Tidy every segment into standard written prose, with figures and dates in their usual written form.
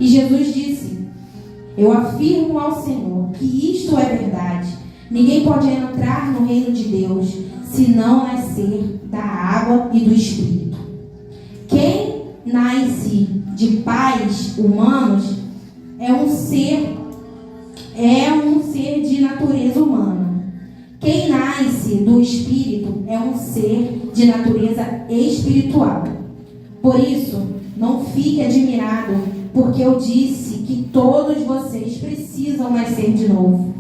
E Jesus disse: eu afirmo ao Senhor que isto é verdade. Ninguém pode entrar no reino de Deus se não nascer da água e do Espírito. Quem nasce de pais humanos é um ser de natureza humana. Quem nasce do Espírito é um ser de natureza espiritual. Por isso, não fique admirado, porque eu disse que todos vocês precisam nascer de novo.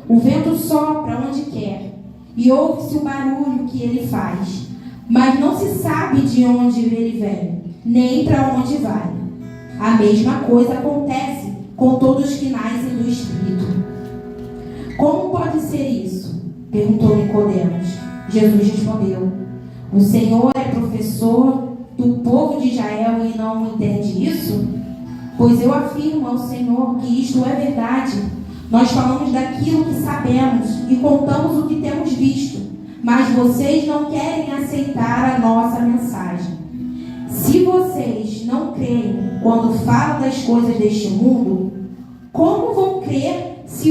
O vento sopra onde quer e ouve-se o barulho que ele faz, mas não se sabe de onde ele vem, nem para onde vai. A mesma coisa acontece com todos que nascem do Espírito. Como pode ser isso? Perguntou Nicodemos. Jesus respondeu: o Senhor é professor do povo de Israel e não entende isso? Pois eu afirmo ao Senhor que isto é verdade. Nós falamos daquilo que sabemos e contamos o que temos visto, mas vocês não querem aceitar a nossa mensagem. Se vocês não creem quando falo das coisas deste mundo, como vão crer se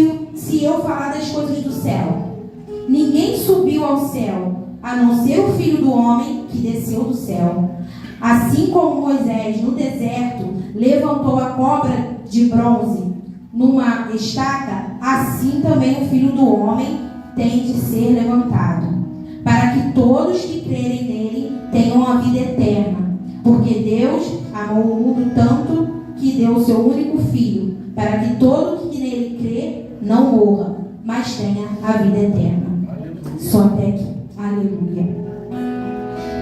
eu falar das coisas do céu? Ninguém subiu ao céu, a não ser o Filho do Homem que desceu do céu. Assim como Moisés, no deserto, levantou a cobra de bronze numa estaca, assim também o Filho do Homem tem de ser levantado, para que todos que crerem nele tenham a vida eterna. Porque Deus amou o mundo tanto que deu o seu único Filho, para que todo que nele crê não morra, mas tenha a vida eterna. Só até aqui. Aleluia.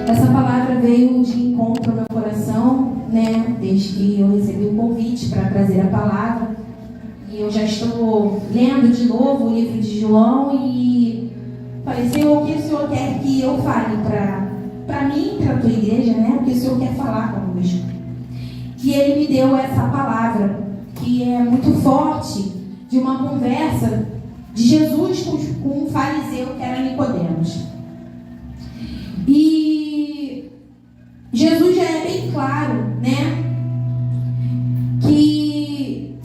Essa palavra veio de encontro ao meu coração, né? Desde que eu recebi o convite para trazer a palavra. E eu já estou lendo de novo o livro de João e falei: Senhor, o que o Senhor quer que eu fale para mim, para a tua igreja, né? O que o Senhor quer falar conosco? E Ele me deu essa palavra, que é muito forte, de uma conversa de Jesus com um fariseu que era Nicodemos. E Jesus já é bem claro, né? Que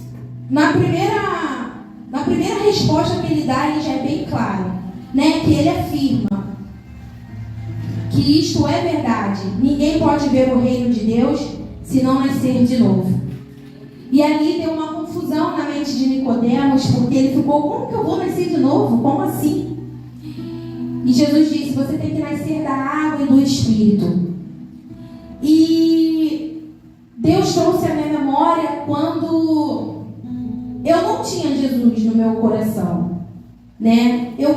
na primeira resposta que ele dá, ele já é bem claro, né? Que ele afirma que isto é verdade. Ninguém pode ver o reino de Deus se não nascer de novo. E ali deu uma confusão na mente de Nicodemos, porque ele ficou: como que eu vou nascer de novo? Como assim? E Jesus disse: você tem que nascer da água e do Espírito. E Deus trouxe a minha memória quando eu não tinha Jesus no meu coração, né? Eu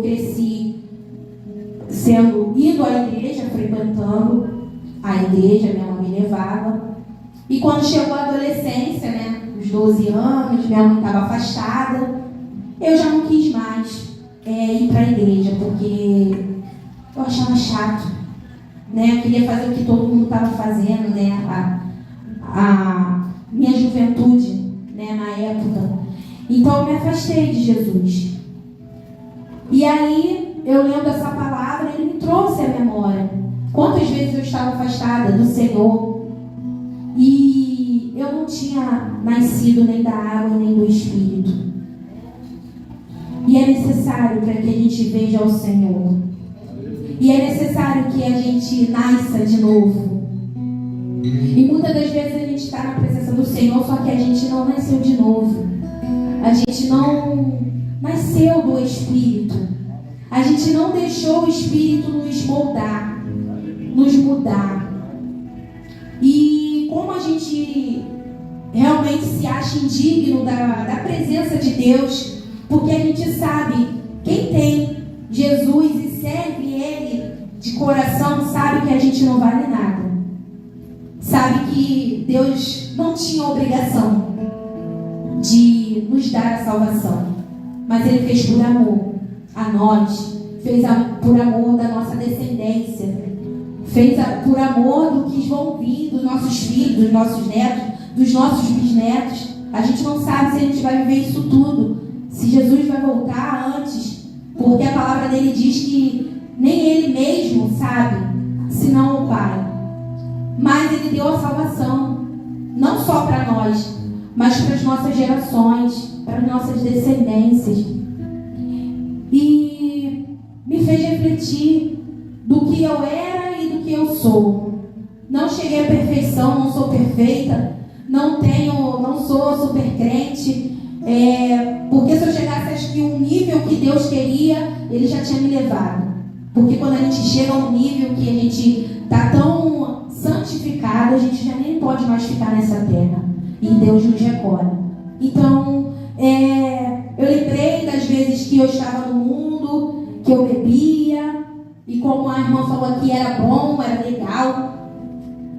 cresci indo à igreja, frequentando a igreja, minha mãe me levava. E quando chegou a adolescência, né, os 12 anos, minha mãe estava afastada, eu já não quis mais ir para a igreja, porque eu achava chato, né? Eu queria fazer o que todo mundo estava fazendo, né? A minha juventude, né, na época. Então eu me afastei de Jesus. E aí, eu lendo essa palavra, Ele me trouxe à memória quantas vezes eu estava afastada do Senhor e eu não tinha nascido nem da água nem do Espírito. E é necessário para que a gente veja o Senhor. E é necessário que a gente nasça de novo. E muitas das vezes a gente está na presença do Senhor, só que a gente não nasceu de novo. A gente não nasceu do Espírito. A gente não deixou o Espírito nos moldar, nos mudar. E como a gente realmente se acha indigno da presença de Deus, porque a gente sabe, quem tem Jesus e serve Ele de coração, sabe que a gente não vale nada. Sabe que Deus não tinha obrigação de nos dar a salvação, mas Ele fez por amor a nós, fez por amor da nossa descendência, fez por amor do que vão vir, dos nossos filhos, dos nossos netos, dos nossos bisnetos. A gente não sabe se a gente vai viver isso tudo, se Jesus vai voltar antes, porque a palavra dele diz que nem Ele mesmo sabe, senão o Pai. Mas Ele deu a salvação, não só para nós, mas para as nossas gerações, para as nossas descendências. E me fez refletir do que eu era e do que eu sou. Não cheguei à perfeição, não sou perfeita, não sou super crente, porque se eu chegasse, acho que um nível que Deus queria, Ele já tinha me levado. Porque quando a gente chega a um nível que a gente está tão santificado, a gente já nem pode mais ficar nessa terra. E Deus nos recolhe. Então, eu lembrei das vezes que eu estava no mundo, que eu bebia, e como a irmã falou aqui, era bom, era legal.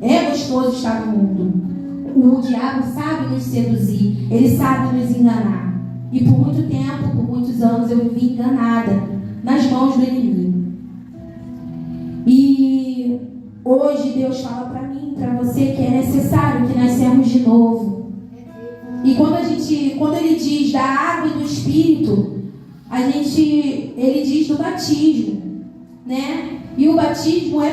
É gostoso estar no mundo. O diabo sabe nos seduzir, ele sabe nos enganar. E por muito tempo, por muitos anos, eu vivi enganada nas mãos do inimigo. E hoje Deus fala para mim, para você, que é necessário que nascemos de novo. E quando Ele diz da água e do Espírito, Ele diz do batismo, né? E o batismo é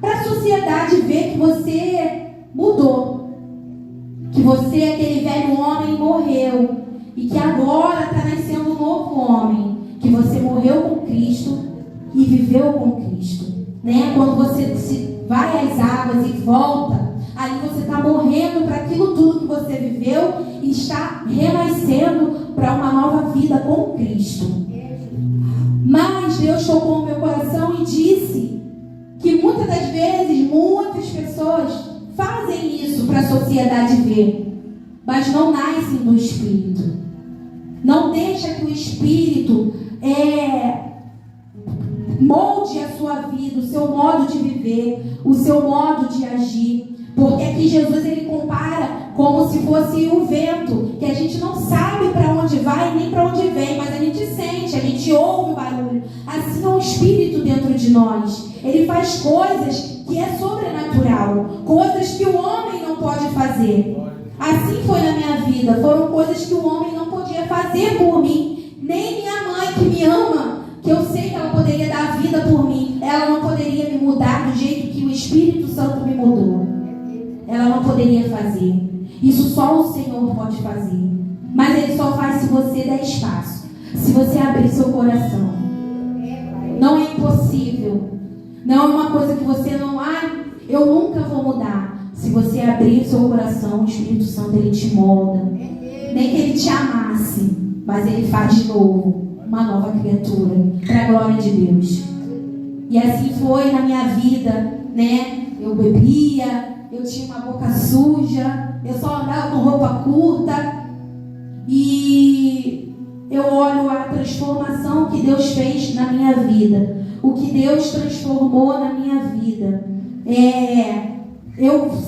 para a sociedade ver que você mudou, que você, aquele velho homem, morreu e que agora está nascendo um novo homem, que você morreu com Cristo e viveu com Cristo, né? Quando você vai às águas e volta, aí você está morrendo para aquilo tudo que você viveu e está renascendo para uma nova vida com Cristo. Mas Deus tocou no meu coração e disse que muitas das vezes, muitas pessoas fazem isso para a sociedade ver, mas não nascem do Espírito. Não deixa que o Espírito molde a sua vida, o seu modo de viver, o seu modo de agir. Porque aqui Jesus, ele compara como se fosse o vento, que a gente não sabe para onde vai nem para onde vem, mas a gente sente, a gente ouve o barulho. Assim é o Espírito dentro de nós. Ele faz coisas que é sobrenatural, coisas que o homem não pode fazer. Assim foi na minha vida. Foram coisas que o homem não podia fazer por mim. Nem minha mãe, que me ama, que eu sei que ela poderia dar a vida por mim, ela não poderia me mudar do jeito que o Espírito Santo me mudou. Ela não poderia fazer. Isso só o Senhor pode fazer. Mas Ele só faz se você der espaço, se você abrir seu coração. Não é impossível. Não é uma coisa que você não... eu nunca vou mudar. Se você abrir seu coração, o Espírito Santo, ele te molda. Nem que ele te amasse, mas ele faz de novo uma nova criatura, para a glória de Deus. E assim foi na minha vida, né? Eu bebia, eu tinha uma boca suja, eu só andava com roupa curta. E eu olho a transformação que Deus fez na minha vida, o que Deus transformou na minha vida.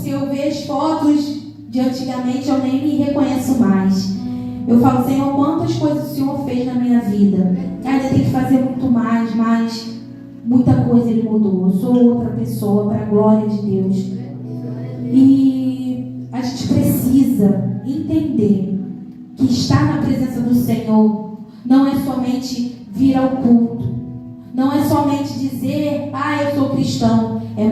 Se eu ver as fotos de antigamente, eu nem me reconheço mais. Eu falo, Senhor, quantas coisas o Senhor fez na minha vida. Ainda tem que fazer muito mais, mas muita coisa Ele mudou. Eu sou outra pessoa, para a glória de Deus. E a gente precisa entender que estar na presença do Senhor não é somente vir ao culto, não é somente dizer, eu sou cristão. É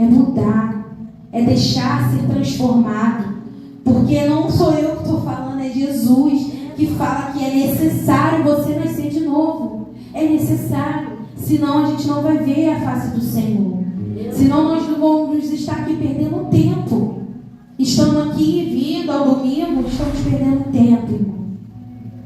mudar, é deixar ser transformado. Porque não sou eu que estou falando, é Jesus que fala que é necessário você nascer de novo. É necessário, senão a gente não vai ver a face do Senhor. Senão nós não vamos estar aqui perdendo tempo. Estando aqui, vindo ao domingo, estamos perdendo tempo, irmão.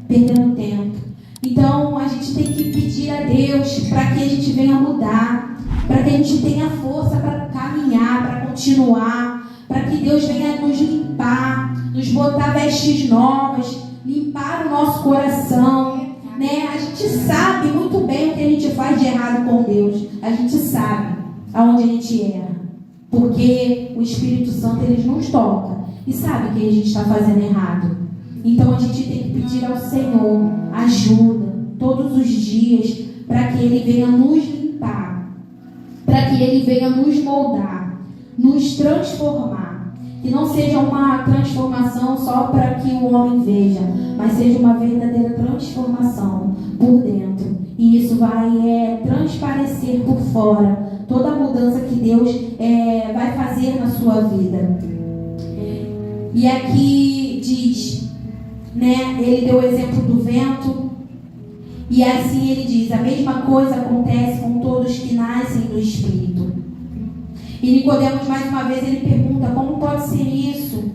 Perdendo tempo. Então a gente tem que pedir a Deus para que a gente venha mudar, para que a gente tenha força para caminhar, para continuar, para que Deus venha nos limpar, nos botar vestes novas, limpar o nosso coração, né? A gente sabe muito bem o que a gente faz de errado com Deus. A gente sabe aonde a gente erra, porque o Espírito Santo, ele nos toca e sabe que a gente está fazendo errado. Então a gente tem que pedir ao Senhor ajuda todos os dias, para que Ele venha nos limpar, para que Ele venha nos moldar, nos transformar. Que não seja uma transformação só para que o homem veja, mas seja uma verdadeira transformação por dentro. E isso vai transparecer por fora toda a mudança que Deus vai fazer na sua vida. E aqui diz, né, ele deu o exemplo do vento, e assim ele diz: a mesma coisa acontece com todos que nascem do Espírito. E Nicodemos, mais uma vez, ele pergunta: como pode ser isso?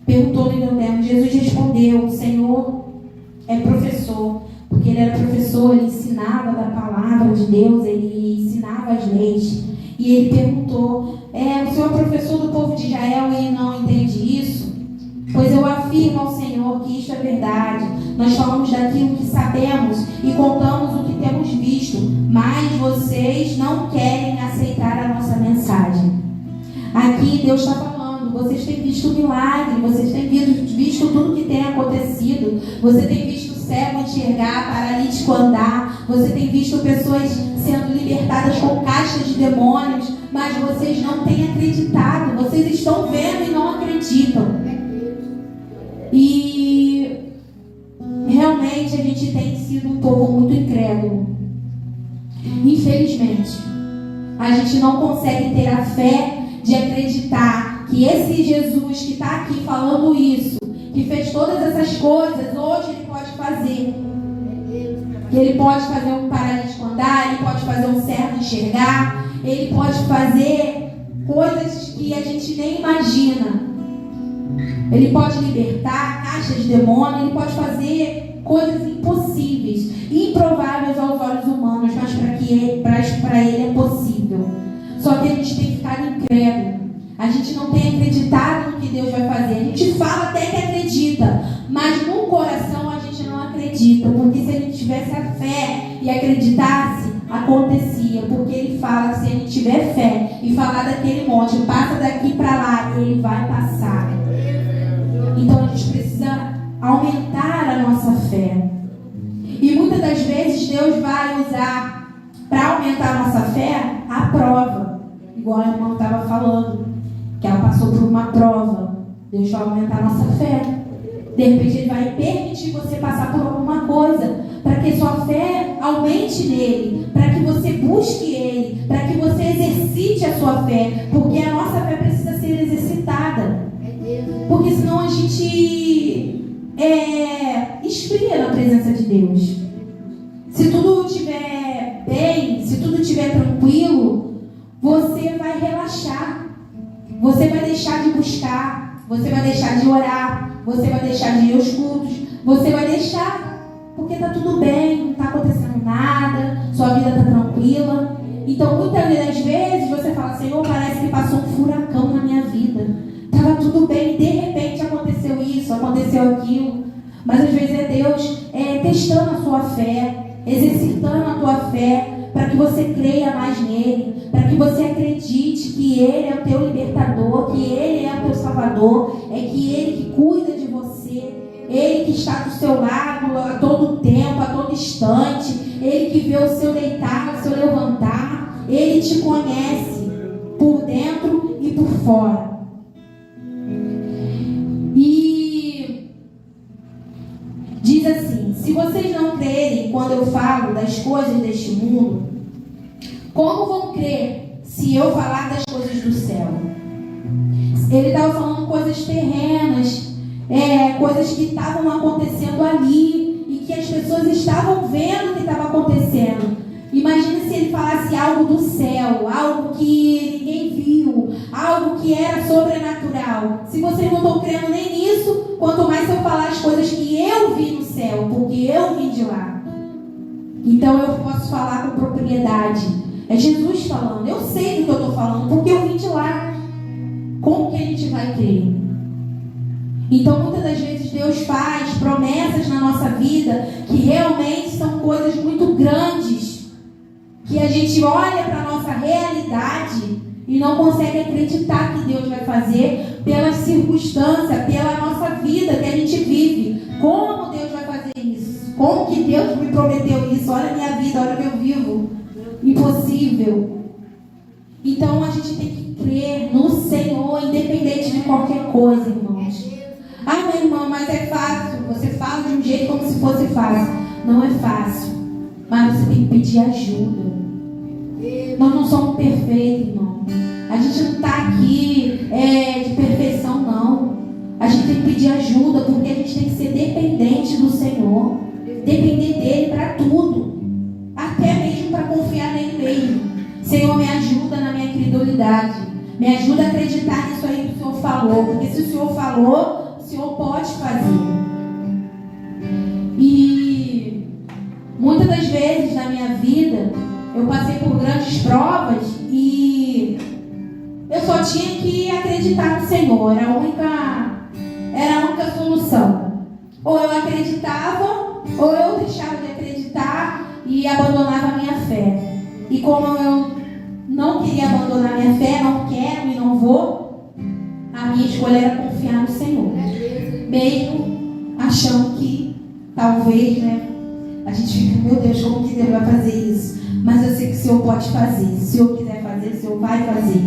Perguntou Nicodemos. Jesus respondeu: o Senhor é professor, porque ele era professor, ele ensinava da palavra de Deus, ele ensinava as leis. E ele perguntou: o Senhor é professor do povo de Israel e não entende isso? Pois eu afirmo ao Senhor que isto é verdade. Nós falamos daquilo que sabemos e contamos o que temos visto, mas vocês não querem aceitar a nossa mensagem. Aqui Deus está falando: vocês têm visto milagre, vocês têm visto tudo que tem acontecido, você tem visto cego enxergar, paralítico andar, você tem visto pessoas sendo libertadas com caixas de demônios, mas vocês não têm acreditado, vocês estão vendo e não acreditam. E realmente a gente tem sido um povo muito incrédulo. Infelizmente, a gente não consegue ter a fé de acreditar que esse Jesus que está aqui falando isso, que fez todas essas coisas, hoje ele pode fazer. Ele pode fazer um paralítico andar, ele pode fazer um cego enxergar, ele pode fazer coisas que a gente nem imagina. Ele pode libertar caixas de demônio, ele pode fazer coisas impossíveis, improváveis aos olhos humanos, mas para ele é possível. Só que a gente tem ficado incrédulo. A gente não tem acreditado no que Deus vai fazer. A gente fala até que acredita, mas no coração a gente não acredita, porque se a gente tivesse a fé e acreditasse, acontecia. Porque ele fala: se a gente tiver fé e falar daquele monte, passa daqui para lá, ele vai passar. Então a gente precisa aumentar a nossa fé. E muitas das vezes Deus vai usar para aumentar a nossa fé a prova. Igual a irmã estava falando, que ela passou por uma prova. Deus vai aumentar a nossa fé. De repente ele vai permitir você passar por alguma coisa, para que sua fé aumente nele, para que você busque ele, para que você exercite a sua fé, porque a nossa fé precisa ser exercitada. Porque senão a gente esfria na presença de Deus. Se tudo estiver bem, se tudo estiver tranquilo, você vai relaxar. Você vai deixar de buscar, você vai deixar de orar, você vai deixar de ir aos cultos, você vai deixar, porque está tudo bem, não está acontecendo nada, sua vida está tranquila. Então muitas das vezes você fala: Senhor, parece que passou um furacão na minha vida. Estava tudo bem, de repente aconteceu isso, aconteceu aquilo. Mas às vezes é Deus testando a sua fé, exercitando a tua fé, para que você creia mais nele, para que você acredite que ele é o teu libertador, que ele é o teu salvador, é que ele que cuida de você, ele que está do seu lado a todo tempo, a todo instante, ele que vê o seu deitar, o seu levantar, ele te conhece por dentro e por fora. E diz assim: se vocês não crerem quando eu falo das coisas deste mundo, como vão crer se eu falar das coisas do céu? Ele estava falando coisas terrenas, coisas que estavam acontecendo ali e que as pessoas estavam vendo o que estava acontecendo. Imagina se ele falasse algo do céu, algo que ninguém viu, algo que era sobrenatural. Se vocês não estão crendo nem nisso, quanto mais se eu falar as coisas que eu vi no céu, porque eu vim de lá. Então eu posso falar com propriedade. É Jesus falando, eu sei do que eu estou falando, porque eu vim de lá. Como que a gente vai crer? Então muitas das vezes Deus faz promessas na nossa vida que realmente são coisas muito grandes, que a gente olha para a nossa realidade e não consegue acreditar que Deus vai fazer pelas circunstâncias, pela nossa vida que a gente vive. Como Deus vai fazer isso? Como que Deus me prometeu isso? Olha a minha vida, olha o que eu vivo. Impossível. Então a gente tem que crer no Senhor, independente de qualquer coisa, irmãos. Ah, meu irmão, mas é fácil. Você fala de um jeito como se fosse fácil. Não é fácil. Mas você tem que pedir ajuda. Nós não somos perfeitos, irmão. A gente não está aqui de perfeição, não. pedir ajuda, porque a gente tem que ser dependente do Senhor, depender dele para tudo, até mesmo para confiar nele mesmo. Senhor, me ajuda na minha credulidade, me ajuda a acreditar nisso aí que o Senhor falou, porque se o Senhor falou, o Senhor pode fazer. E muitas das vezes na minha vida eu passei por grandes provas e eu só tinha que acreditar no Senhor, era a única solução. Ou eu acreditava, ou eu deixava de acreditar e abandonava a minha fé. E como eu não queria abandonar a minha fé, não quero e não vou, a minha escolha era confiar no Senhor. Mesmo achando que talvez, né, a gente fica, meu Deus, como que Deus vai fazer isso? Mas eu sei que o Senhor pode fazer. Se o Senhor quiser fazer, o Senhor vai fazer.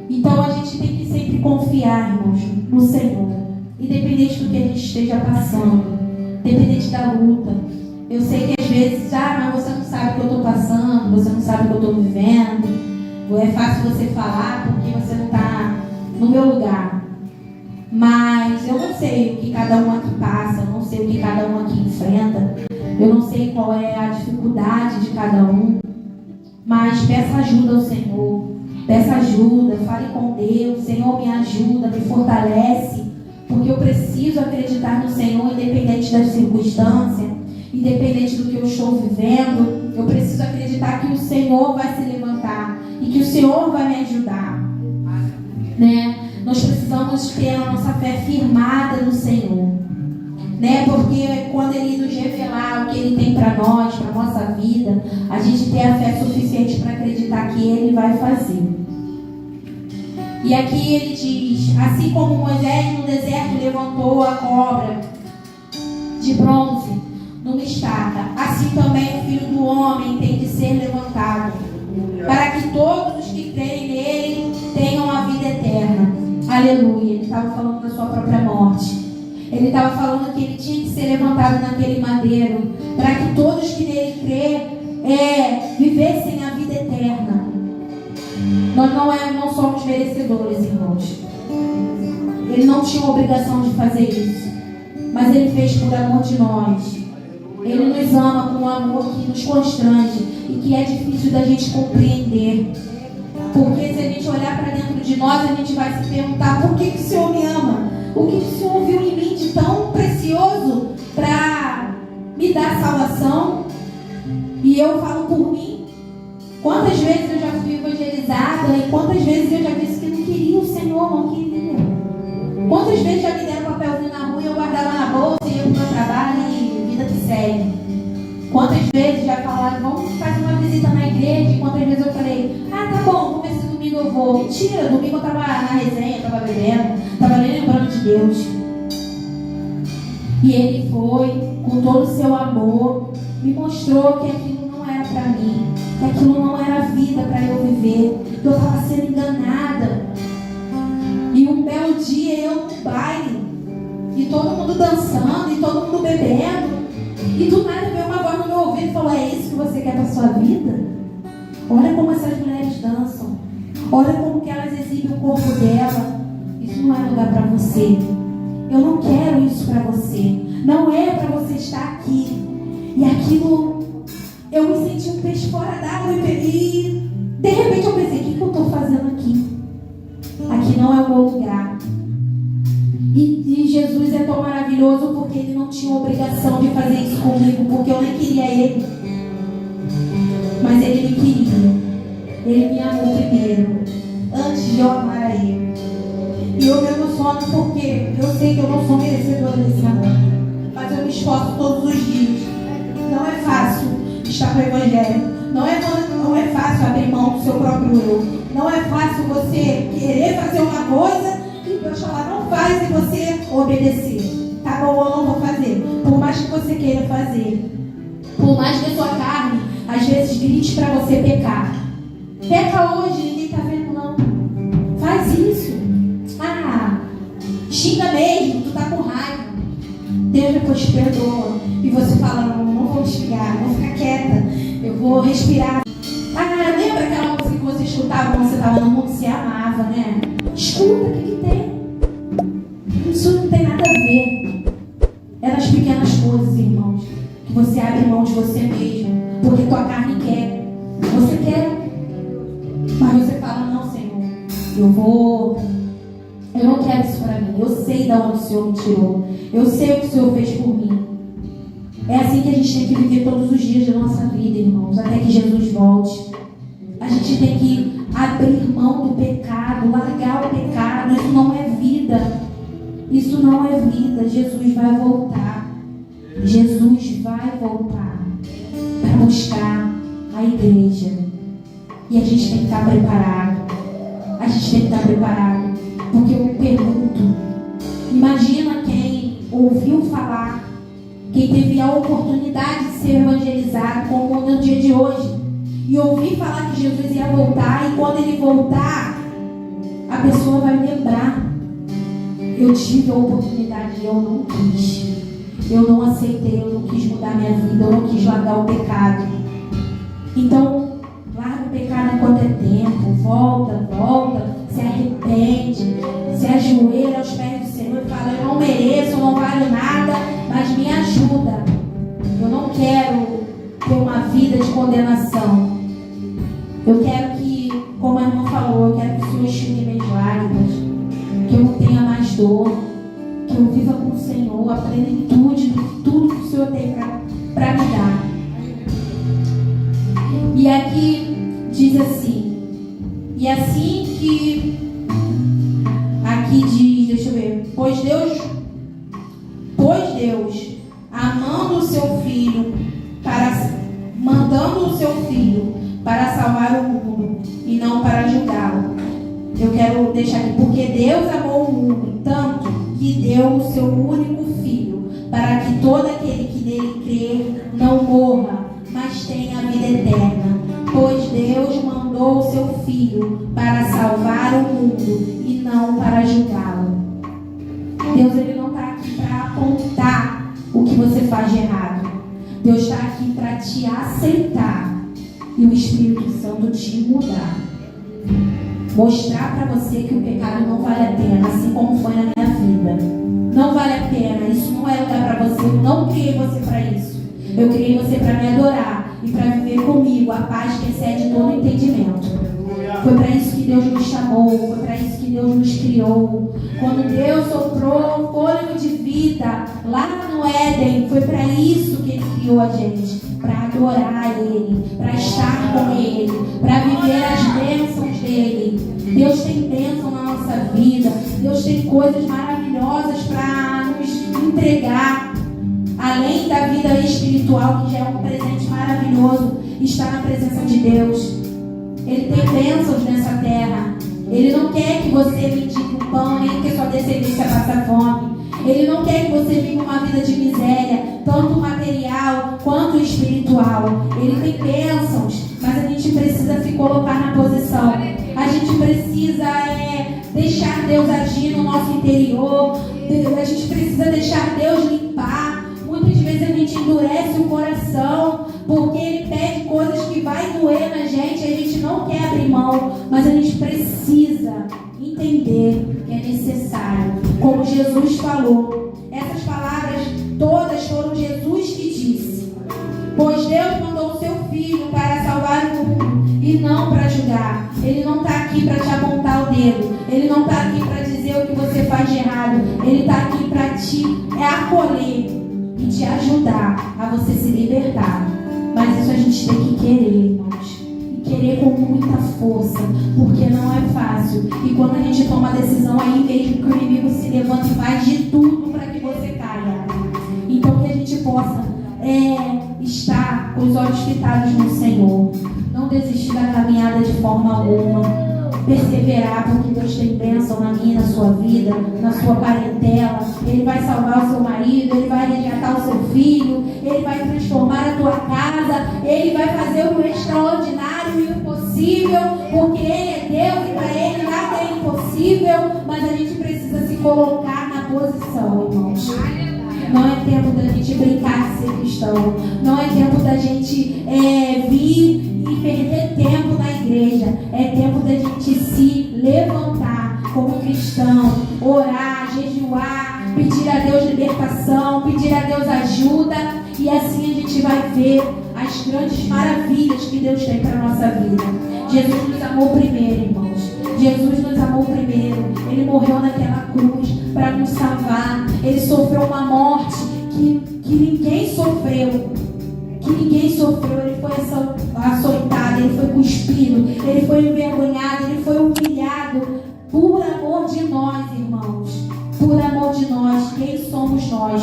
Então a gente tem que sempre confiar, irmãos, no Senhor. Independente do que a gente esteja passando, independente da luta. Eu sei que às vezes, mas você não sabe o que eu estou passando, você não sabe o que eu estou vivendo. É fácil você falar porque você não está no meu lugar. Mas eu não sei o que cada um aqui passa, eu não sei o que cada um aqui enfrenta. Eu não sei qual é a dificuldade de cada um. Mas peça ajuda ao Senhor. Peça ajuda, fale com Deus. Senhor, me ajuda, me fortalece. Porque eu preciso acreditar no Senhor, independente das circunstâncias, independente do que eu estou vivendo. Eu preciso acreditar que o Senhor vai se levantar e que o Senhor vai me ajudar, né? Nós precisamos ter a nossa fé firmada no Senhor, né? Porque quando Ele nos revelar o que Ele tem para nós, para a nossa vida, a gente tem a fé suficiente para acreditar que Ele vai fazer. E aqui ele diz: assim como Moisés no deserto levantou a cobra de bronze numa estaca, assim também o Filho do Homem tem de ser levantado, para que todos os que creem nele tenham a vida eterna. Aleluia. Ele estava falando da sua própria morte. Ele estava falando que ele tinha que ser levantado naquele madeiro, para que todos que nele crêem vivessem a vida eterna. Nós não somos merecedores, irmãos. Ele não tinha obrigação de fazer isso, mas Ele fez por amor de nós. Ele nos ama com um amor que nos constrange e que é difícil da gente compreender. Porque se a gente olhar para dentro de nós, a gente vai se perguntar: por que o Senhor me ama? O que o Senhor viu em mim de tão precioso para me dar salvação? E eu falo por mim. Quantas vezes eu já fui evangelizada e quantas vezes eu já disse que não queria o Senhor, não queria. Quantas vezes já me deram um papelzinho na rua e eu guardava na bolsa e ia pro meu trabalho e vida que segue. Quantas vezes já falaram: vamos fazer uma visita na igreja, e quantas vezes eu falei: tá bom, vamos ver se domingo eu vou. Mentira, domingo eu estava na resenha, estava bebendo, estava nem lembrando de Deus. E Ele foi, com todo o seu amor, me mostrou que aquilo não era para mim, que aquilo não era vida para eu viver, que eu estava sendo enganada. E um belo dia eu no baile, e todo mundo dançando, e todo mundo bebendo, e do nada veio uma voz no meu ouvido e falou: é isso que você quer para sua vida? Olha como essas mulheres dançam, olha como que elas exibem o corpo dela. Isso não é lugar para você. Eu não quero isso para você. Não é para você estar aqui. E aquilo, eu me senti um peixe fora d'água e de repente eu pensei: o que eu estou fazendo aqui? Aqui não é o meu lugar. E Jesus é tão maravilhoso porque Ele não tinha obrigação de fazer isso comigo, porque eu nem queria Ele. Mas Ele me queria. Ele me amou primeiro, antes de eu amar a Ele. E eu me emociono porque eu sei que eu não sou merecedora desse amor, mas eu me esforço todos os dias. Não é fácil estar com o Evangelho. Não é fácil abrir mão do seu próprio eu. Não é fácil você querer fazer uma coisa e Deus falar: não faz, e você obedecer. Tá bom, eu não vou fazer. Por mais que você queira fazer, por mais que a sua carne às vezes grite para você pecar. Peca hoje, ninguém tá vendo não. Faz isso. Xinga mesmo, tu tá com raiva. Deus depois te perdoa. E você fala: não vou xingar, vou ficar quieta, eu vou respirar. Lembra aquela música que você escutava quando você estava no mundo, se amava, né? Escuta, o que tem? Isso não tem nada a ver. abrir mão de você mesmo, porque tua carne quer. Você quer, mas você fala, não, Senhor, eu não quero isso para mim. Eu sei de onde o Senhor me tirou. Eu sei o que o Senhor fez por mim. É assim que a gente tem que viver todos os dias da nossa vida, irmãos, até que Jesus volte. A gente tem que abrir mão do pecado, largar o pecado. Isso não é vida. Isso não é vida. Jesus vai voltar. Jesus vai voltar para buscar a igreja. E a gente tem que estar preparado. A gente tem que estar preparado. Porque eu me pergunto, imagina quem ouviu falar, quem teve a oportunidade de ser evangelizado, como no dia de hoje, e ouvir falar que Jesus ia voltar, e quando ele voltar, a pessoa vai lembrar: eu tive a oportunidade e eu não quis, eu não aceitei, eu não quis mudar minha vida, eu não quis largar o pecado. Então, larga o pecado enquanto é tempo, volta, se arrepende, se ajoelha aos pés do Senhor e fala: eu não mereço, eu não valho nada, mas me ajuda. Eu não quero ter uma vida de condenação. Eu quero que, como a irmã falou, eu quero que o Senhor enxugue minhas lágrimas, que eu não tenha mais dor, que eu viva com o Senhor a plenitude de tudo que o Senhor tem para me dar. E aqui diz assim, e assim que aqui diz, deixa eu ver, pois Deus, mandando o seu filho para salvar o mundo e não para julgá-lo. Eu quero deixar aqui, porque Deus amou o mundo tanto que deu o seu único filho, para que todo aquele que nele crer não morra, mas tenha a vida eterna. Pois Deus mandou o seu filho para salvar o mundo e não para julgá-lo. Deus, ele não está aqui para apontar o que você faz de errado. Deus está aqui para te aceitar e o Espírito Santo te mudar. Mostrar para você que o pecado não vale a pena, assim como foi na minha vida. Não vale a pena, isso não é lugar para você. Eu não criei você para isso. Eu criei você para me adorar e para viver comigo a paz que excede todo entendimento. Foi para isso que Deus nos chamou, foi para isso que Deus nos criou. Quando Deus soprou um fôlego de vida lá no Éden, foi para isso que Ele criou a gente, para adorar Ele, para estar com Ele, para viver as bênçãos dEle. Deus tem bênção na nossa vida, Deus tem coisas maravilhosas para nos entregar. Além da vida espiritual, que já é um presente maravilhoso, estar na presença de Deus. Ele tem bênçãos nessa terra. Ele não quer que você mendigue o pão, nem que sua descendência passe fome. Ele não quer que você viva uma vida de miséria, tanto material quanto espiritual. Ele tem bênçãos, mas a gente precisa se colocar na posição. A gente precisa deixar Deus agir no nosso interior. A gente precisa deixar Deus limpar. Muitas vezes a gente endurece o coração, porque Ele pede coisas que vai doer na gente, a gente não quer abrir mão, mas a gente precisa entender que é necessário. Como Jesus falou, essas palavras todas foram Jesus que disse. Pois Deus mandou o seu Filho para salvar o mundo e não para julgar. Ele não está aqui para te apontar o dedo. Ele não está aqui para dizer o que você faz de errado. Ele está aqui para te acolher e te ajudar a você se libertar. Mas isso a gente tem que querer, irmãos. E querer com muita força, porque não é fácil. E quando a gente toma a decisão, aí mesmo que o inimigo se levanta e faz de tudo para que você caia. Então que a gente possa estar com os olhos fitados no Senhor. Não desistir da caminhada de forma alguma. Perseverar, porque Deus tem bênção na minha, na sua vida, na sua parentela. Ele vai salvar o seu marido, Ele vai resgatar o seu filho, Ele vai transformar a tua casa, Ele vai fazer o extraordinário e o possível, porque Ele é Deus e para Ele nada é impossível. Mas a gente precisa se colocar na posição, irmãos. Não é tempo da gente brincar de ser cristão. Não é tempo da gente vir e perder tempo na igreja. É tempo da gente se levantar como cristão, orar, jejuar, pedir a Deus libertação, pedir a Deus ajuda E assim a gente vai ver as grandes maravilhas que Deus tem para a nossa vida. Jesus nos amou primeiro, irmãos. Jesus nos amou primeiro. Ele morreu naquela cruz para nos salvar. Ele sofreu uma morte que ninguém sofreu. Ele foi açoitado, ele foi cuspido, ele foi envergonhado, ele foi humilhado por amor de nós, irmãos. Por amor de nós. Quem somos nós?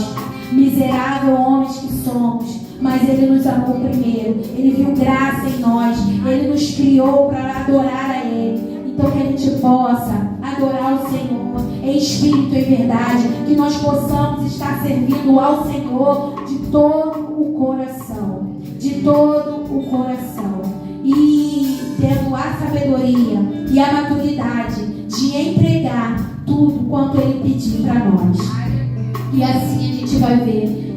Miserável homens que somos. Mas Ele nos amou primeiro. Ele viu graça em nós. Ele nos criou para adorar a Ele. Então que a gente possa adorar o Senhor em espírito e em verdade. Que nós possamos estar servindo ao Senhor de todo o coração. De todo o coração. E tendo a sabedoria e a maturidade de entregar tudo quanto Ele pedir para nós. E assim a gente vai ver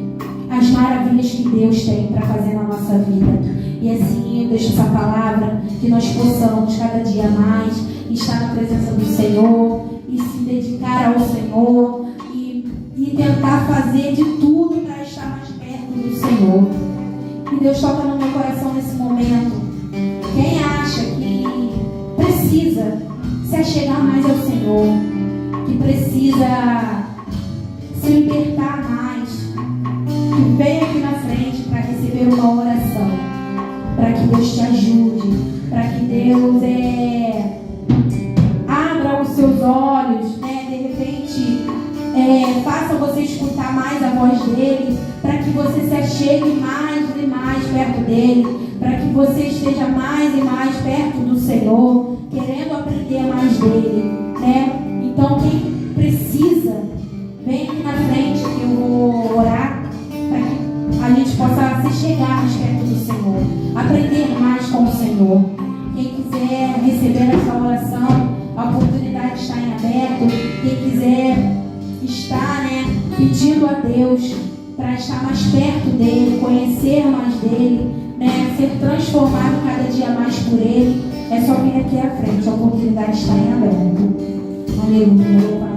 as maravilhas que Deus tem para fazer na nossa vida. E assim eu deixo essa palavra, que nós possamos cada dia mais estar na presença do Senhor e se dedicar ao Senhor e tentar fazer de tudo para estar mais perto do Senhor. Que Deus toca no meu coração nesse momento. Quem acha que precisa se achegar mais ao Senhor, que precisa se libertar mais, que vem aqui na frente para receber uma oração, para que Deus te ajude, para que Deus abra os seus olhos, né? De repente faça você escutar mais a voz dele, para que você se achegue mais e mais perto dele, para que você esteja mais e mais perto do Senhor, querendo aprender mais dele, né? Então quem precisa, vem aqui na frente que eu vou orar para que a gente possa se chegar mais perto do Senhor, aprender mais com o Senhor. Quem quiser receber essa oração, a oportunidade está em aberto. Quem quiser estar, né, pedindo a Deus para estar mais perto dele, conhecer mais dele, né, ser transformado cada dia mais por ele, é só vir aqui à frente. A oportunidade está em aberto. Aleluia.